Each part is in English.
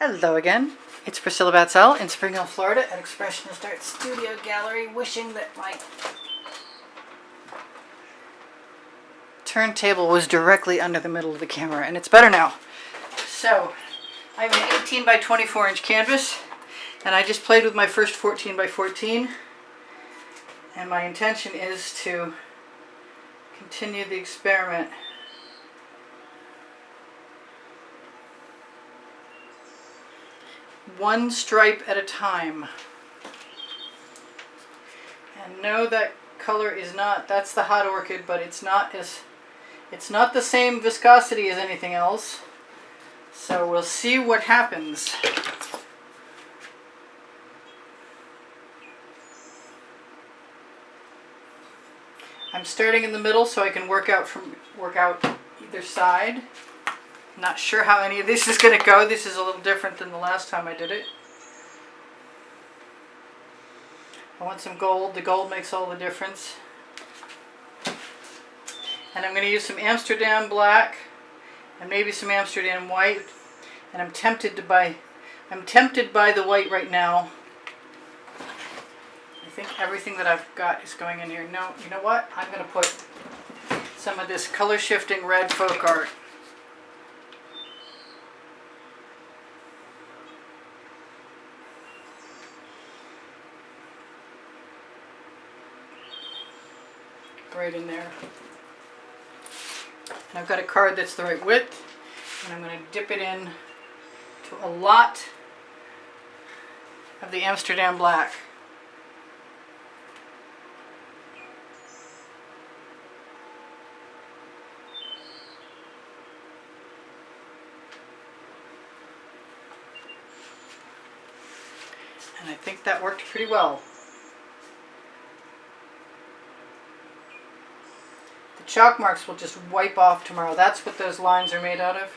Hello again. It's Priscilla Batzell in Spring Hill, Florida at Expressionist Art Studio Gallery, wishing that my turntable was directly under the middle of the camera, and it's better now. So, I have an 18 by 24 inch canvas, and I just played with my first 14 by 14, and my intention is to continue the experiment. One stripe at a time. And no, that color is not, that's the hot orchid, but it's not the same viscosity as anything else. So we'll see what happens. I'm starting in the middle so I can work out either side. Not sure how any of this is going to go. This is a little different than the last time I did it. I want some gold. The gold makes all the difference. And I'm going to use some Amsterdam black and maybe some Amsterdam white. And I'm tempted by the white right now. I think everything that I've got is going in here. No, you know what? I'm going to put some of this color shifting red folk art. Right in there. And I've got a card that's the right width, and I'm going to dip it in to a lot of the Amsterdam black. And I think that worked pretty well. Chalk marks will just wipe off tomorrow. That's what those lines are made out of.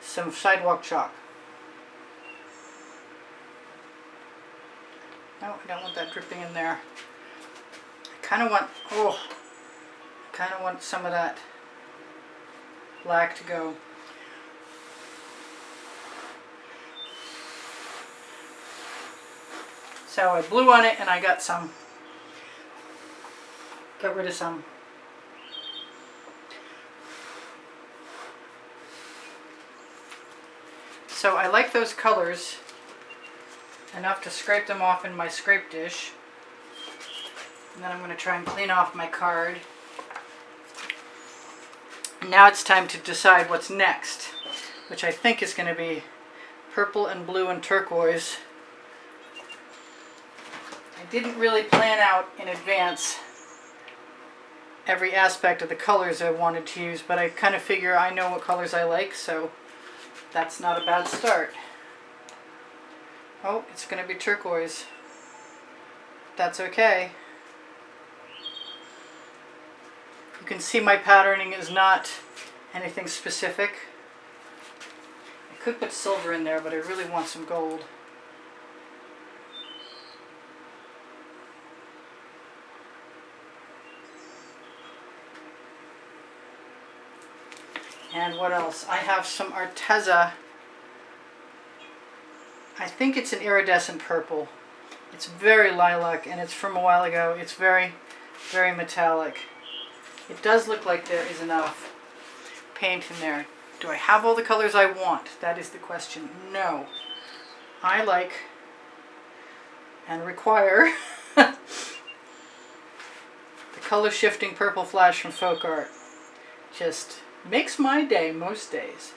Some sidewalk chalk. No, I don't want that dripping in there. I kind of want some of that black to go. So I blew on it and I got rid of some. So I like those colors enough to scrape them off in my scrape dish. And then I'm going to try and clean off my card. Now it's time to decide what's next, which I think is going to be purple and blue and turquoise. I didn't really plan out in advance every aspect of the colors I wanted to use, but I kind of figure I know what colors I like, so that's not a bad start. Oh, it's going to be turquoise. That's okay. You can see my patterning is not anything specific. I could put silver in there, but I really want some gold. And what else? I have some Arteza. I think it's an iridescent purple. It's very lilac and it's from a while ago. It's very, very metallic. It does look like there is enough paint in there. Do I have all the colors I want? That is the question. No. I like and require the color shifting purple flash from Folk Art. Just makes my day most days.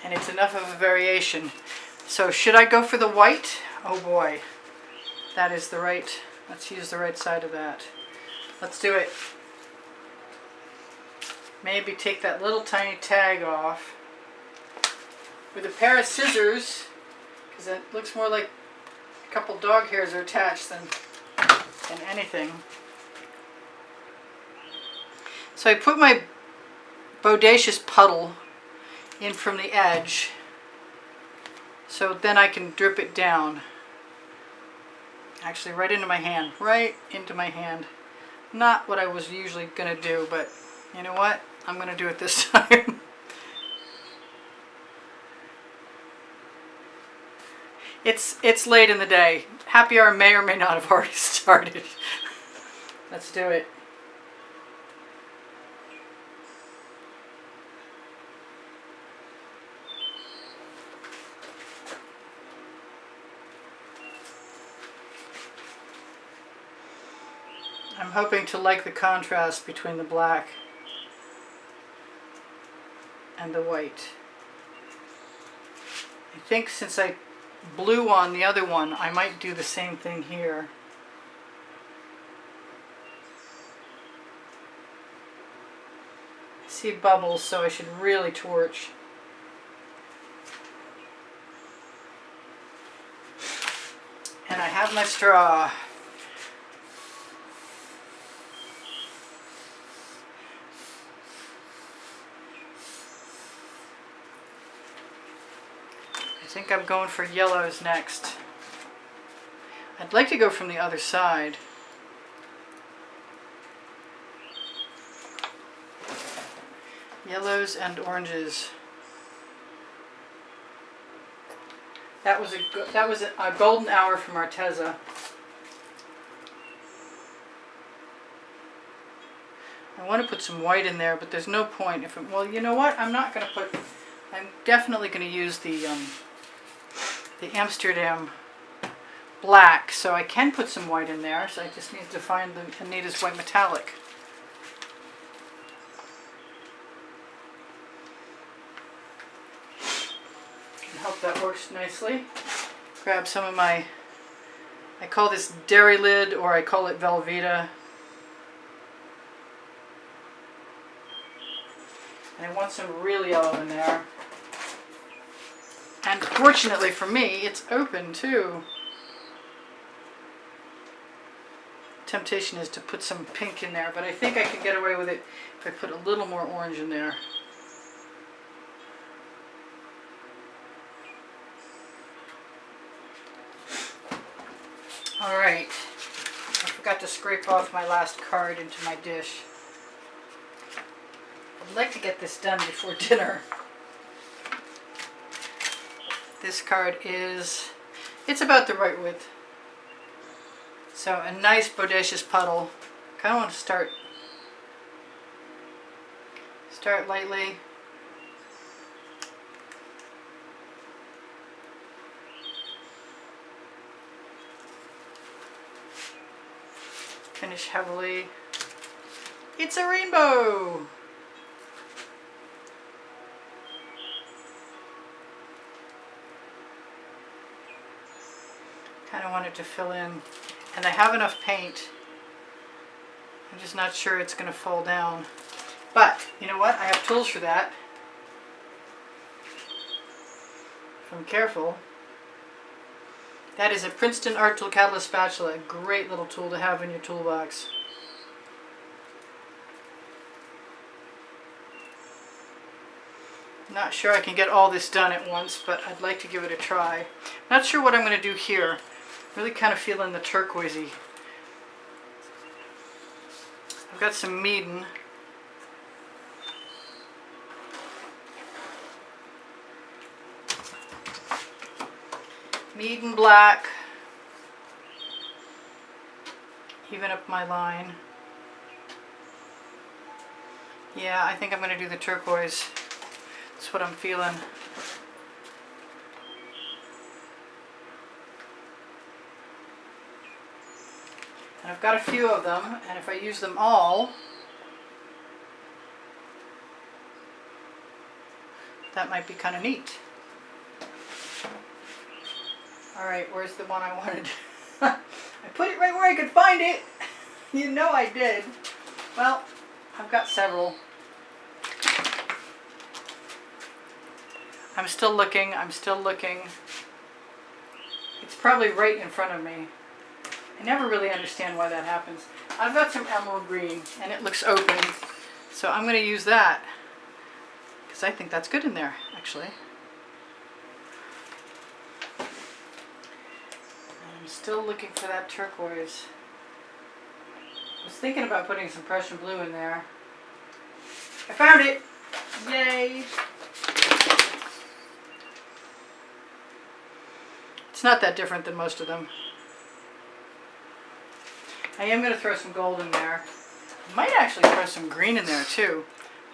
And it's enough of a variation. So should I go for the white? Oh boy. That is the right, let's use the right side of that. Let's do it. Maybe take that little tiny tag off with a pair of scissors, because it looks more like a couple dog hairs are attached than anything. So I put my bodacious puddle in from the edge, so then I can drip it down. Actually right into my hand. Not what I was usually going to do, but You know what? I'm going to do it this time. It's late in the day. Happy hour may or may not have already started. Let's do it. I'm hoping to like the contrast between the black and the white. I think since I blew on the other one, I might do the same thing here. I see bubbles, so I should really torch. And I have my straw. I think I'm going for yellows next. I'd like to go from the other side. Yellows and oranges. That was a golden hour from Arteza. I want to put some white in there, but there's no point if I'm, well, you know what? I'm not going to put. I'm definitely going to use the Amsterdam black, so I can put some white in there. So I just need to find the Anita's white metallic. I hope that works nicely. Grab some of my, I call this dairy lid, or I call it Velveeta. And I want some real yellow in there. And fortunately for me, it's open too. Temptation is to put some pink in there, but I think I can get away with it if I put a little more orange in there. Alright, I forgot to scrape off my last card into my dish. I'd like to get this done before dinner. This card is, it's about the right width. So a nice bodacious puddle. Kind of want to start lightly. Finish heavily. It's a rainbow! Kind of want it to fill in. And I have enough paint. I'm just not sure it's going to fall down. But, you know what? I have tools for that. If I'm careful. That is a Princeton Art Tool Catalyst spatula. A great little tool to have in your toolbox. Not sure I can get all this done at once, but I'd like to give it a try. Not sure what I'm going to do here. Really kind of feeling the turquoisey. I've got some Meeden. Meeden black. Even up my line. Yeah, I think I'm going to do the turquoise. That's what I'm feeling. And I've got a few of them, and if I use them all, that might be kind of neat. Alright, where's the one I wanted? I put it right where I could find it. You know I did. Well, I've got several. I'm still looking, It's probably right in front of me. I never really understand why that happens. I've got some emerald green, and it looks open, so I'm going to use that, because I think that's good in there, actually. I'm still looking for that turquoise. I was thinking about putting some Prussian blue in there. I found it! Yay! It's not that different than most of them. I am going to throw some gold in there. I might actually throw some green in there too.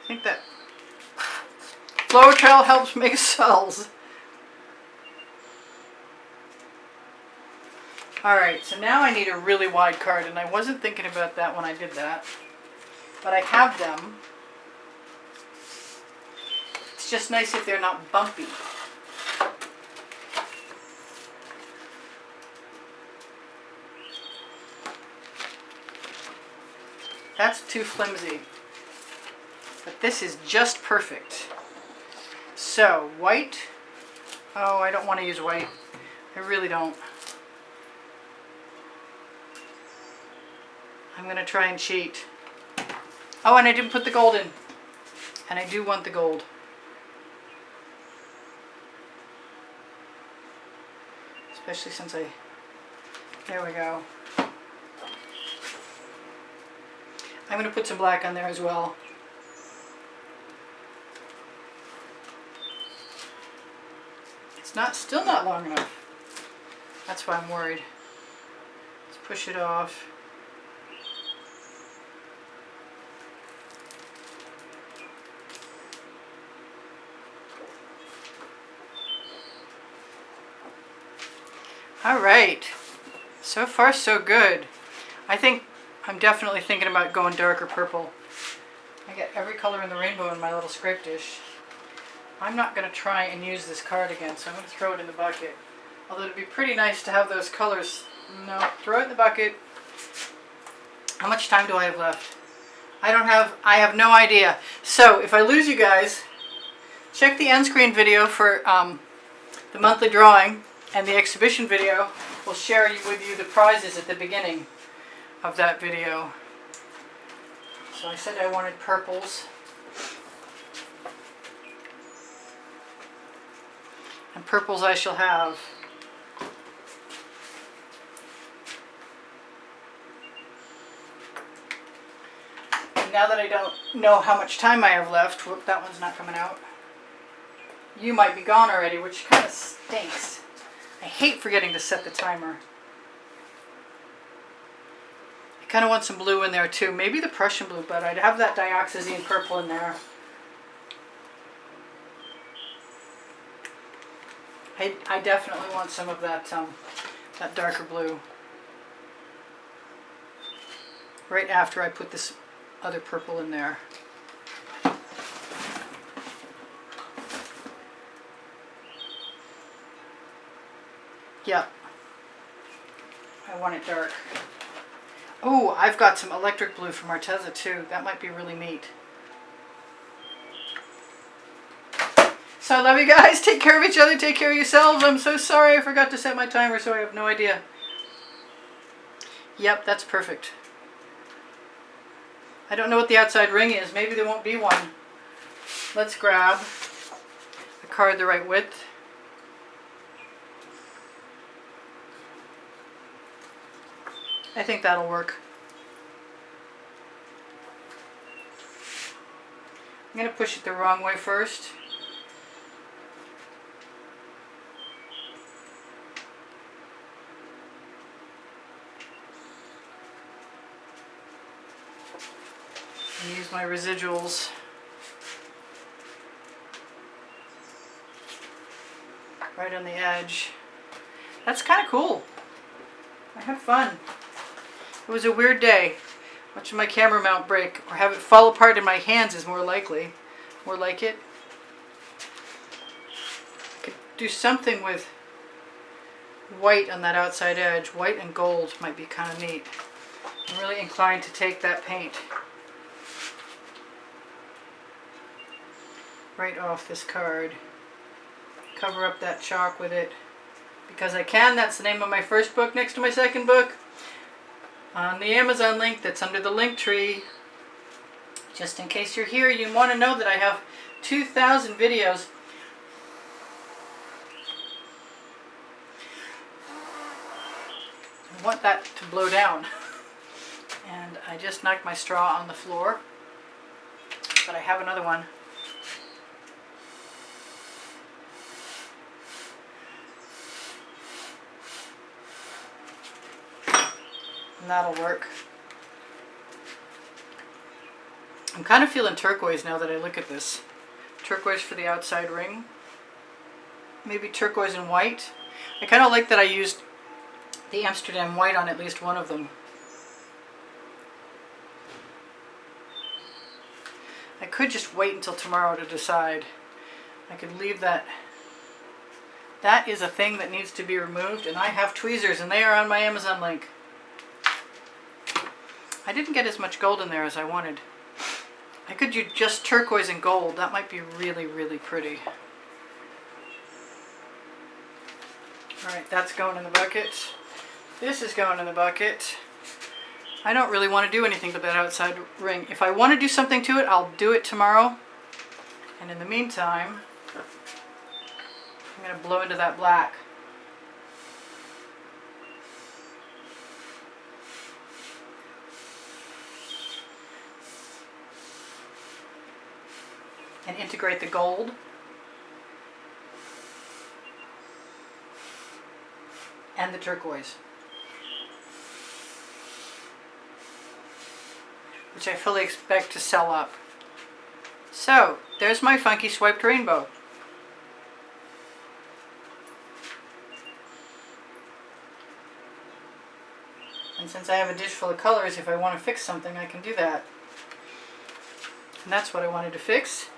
I think that Floetrol helps make cells. Alright, so now I need a really wide card, and I wasn't thinking about that when I did that. But I have them. It's just nice if they're not bumpy. That's too flimsy. But this is just perfect. So, white. Oh, I don't want to use white. I really don't. I'm going to try and cheat. Oh, and I didn't put the gold in. And I do want the gold. Especially since I... There we go. I'm going to put some black on there as well. It's still not long enough. That's why I'm worried. Let's push it off. All right. So far, so good. I think I'm definitely thinking about going darker purple. I get every color in the rainbow in my little scrape dish. I'm not going to try and use this card again, so I'm going to throw it in the bucket. Although it'd be pretty nice to have those colors. No, throw it in the bucket. How much time do I have left? I have no idea. So if I lose you guys, check the end screen video for the monthly drawing, and the exhibition video will share with you the prizes at the beginning of that video. So I said I wanted purples. And purples I shall have. And now that I don't know how much time I have left, whoop, that one's not coming out. You might be gone already, which kind of stinks. I hate forgetting to set the timer. I kind of want some blue in there too. Maybe the Prussian blue, but I'd have that dioxazine purple in there. I definitely want some of that that darker blue. Right after I put this other purple in there. Yep. I want it dark. Oh, I've got some electric blue from Arteza too. That might be really neat. So I love you guys. Take care of each other. Take care of yourselves. I'm so sorry I forgot to set my timer, so I have no idea. Yep, that's perfect. I don't know what the outside ring is. Maybe there won't be one. Let's grab the card the right width. I think that'll work. I'm going to push it the wrong way first. And use my residuals. Right on the edge. That's kind of cool. I had fun. It was a weird day. Watching my camera mount break or have it fall apart in my hands is more likely. More like it. I could do something with white on that outside edge. White and gold might be kind of neat. I'm really inclined to take that paint right off this card. Cover up that chalk with it. Because I can. That's the name of my first book next to my second book. On the Amazon link that's under the link tree. Just in case you're here, you want to know that I have 2,000 videos. I want that to blow down. And I just knocked my straw on the floor. but I have another one. And that'll work. I'm kind of feeling turquoise now that I look at this. Turquoise for the outside ring. Maybe turquoise and white. I kind of like that I used the Amsterdam white on at least one of them. I could just wait until tomorrow to decide. I could leave that. That is a thing that needs to be removed, and I have tweezers and they are on my Amazon link. I didn't get as much gold in there as I wanted. I could do just turquoise and gold. That might be really, really pretty. Alright, that's going in the bucket. This is going in the bucket. I don't really want to do anything to that outside ring. If I want to do something to it, I'll do it tomorrow. And in the meantime, I'm going to blow into that black. And integrate the gold. And the turquoise. Which I fully expect to sell up. So, there's my funky swiped rainbow. And since I have a dish full of colors, if I want to fix something, I can do that. And that's what I wanted to fix.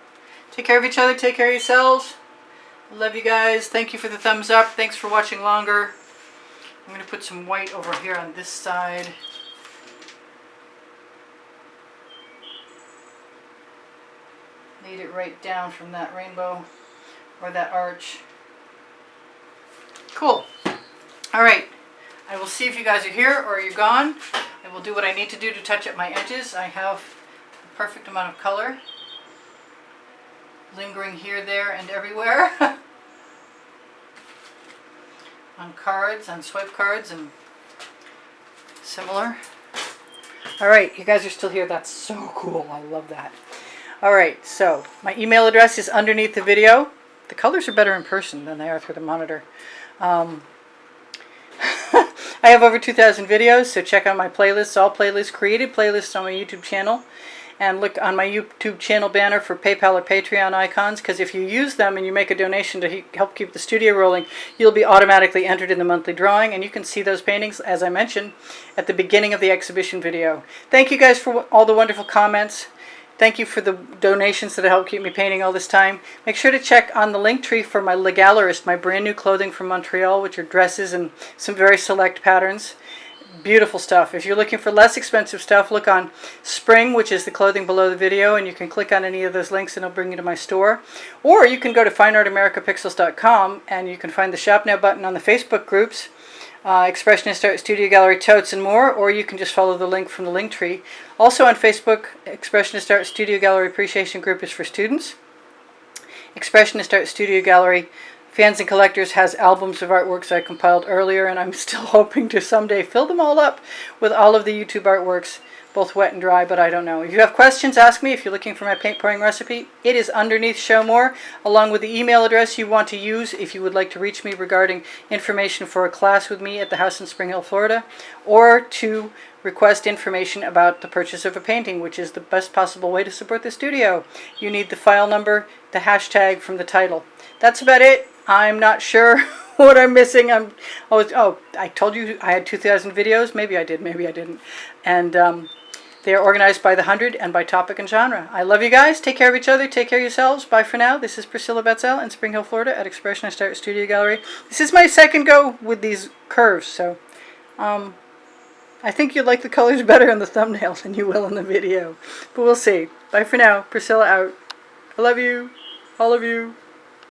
Take care of each other, take care of yourselves. I love you guys. Thank you for the thumbs up. Thanks for watching longer. I'm going to put some white over here on this side. Lead it right down from that rainbow or that arch. Cool. Alright. I will see if you guys are here or you're gone. I will do what I need to do to touch up my edges. I have a perfect amount of color lingering here, there, and everywhere. On cards, on swipe cards, and similar. Alright, you guys are still here. That's so cool. I love that. Alright, so my email address is underneath the video. The colors are better in person than they are through the monitor. I have over 2,000 videos, so check out my playlists, all playlists, created playlists on my YouTube channel. And look on my YouTube channel banner for PayPal or Patreon icons, because if you use them and you make a donation to help keep the studio rolling, you'll be automatically entered in the monthly drawing, and you can see those paintings, as I mentioned, at the beginning of the exhibition video. Thank you guys for all the wonderful comments. Thank you for the donations that help keep me painting all this time. Make sure to check on the link tree for my Le Gallerist, my brand new clothing from Montreal, which are dresses and some very select patterns. Beautiful stuff. If you're looking for less expensive stuff, look on Spring, which is the clothing below the video, and you can click on any of those links and it'll bring you to my store. Or you can go to fineartamericapixels.com and you can find the Shop Now button on the Facebook groups, Expressionist Art Studio Gallery, Totes, and more, or you can just follow the link from the link tree. Also on Facebook, Expressionist Art Studio Gallery Appreciation Group is for students. Expressionist Art Studio Gallery Fans and Collectors has albums of artworks I compiled earlier, and I'm still hoping to someday fill them all up with all of the YouTube artworks, both wet and dry, but I don't know. If you have questions, ask me. If you're looking for my paint pouring recipe, it is underneath Show More, along with the email address you want to use if you would like to reach me regarding information for a class with me at the house in Spring Hill, Florida, or to request information about the purchase of a painting, which is the best possible way to support the studio. You need the file number, the hashtag from the title. That's about it. I'm not sure what I'm missing. I told you I had 2,000 videos. Maybe I did, maybe I didn't. And they are organized by the 100 and by topic and genre. I love you guys. Take care of each other. Take care of yourselves. Bye for now. This is Priscilla Batzell in Spring Hill, Florida at Expressionist Art Studio Gallery. This is my second go with these curves, so I think you'll like the colors better in the thumbnail than you will in the video. But we'll see. Bye for now. Priscilla out. I love you. All of you.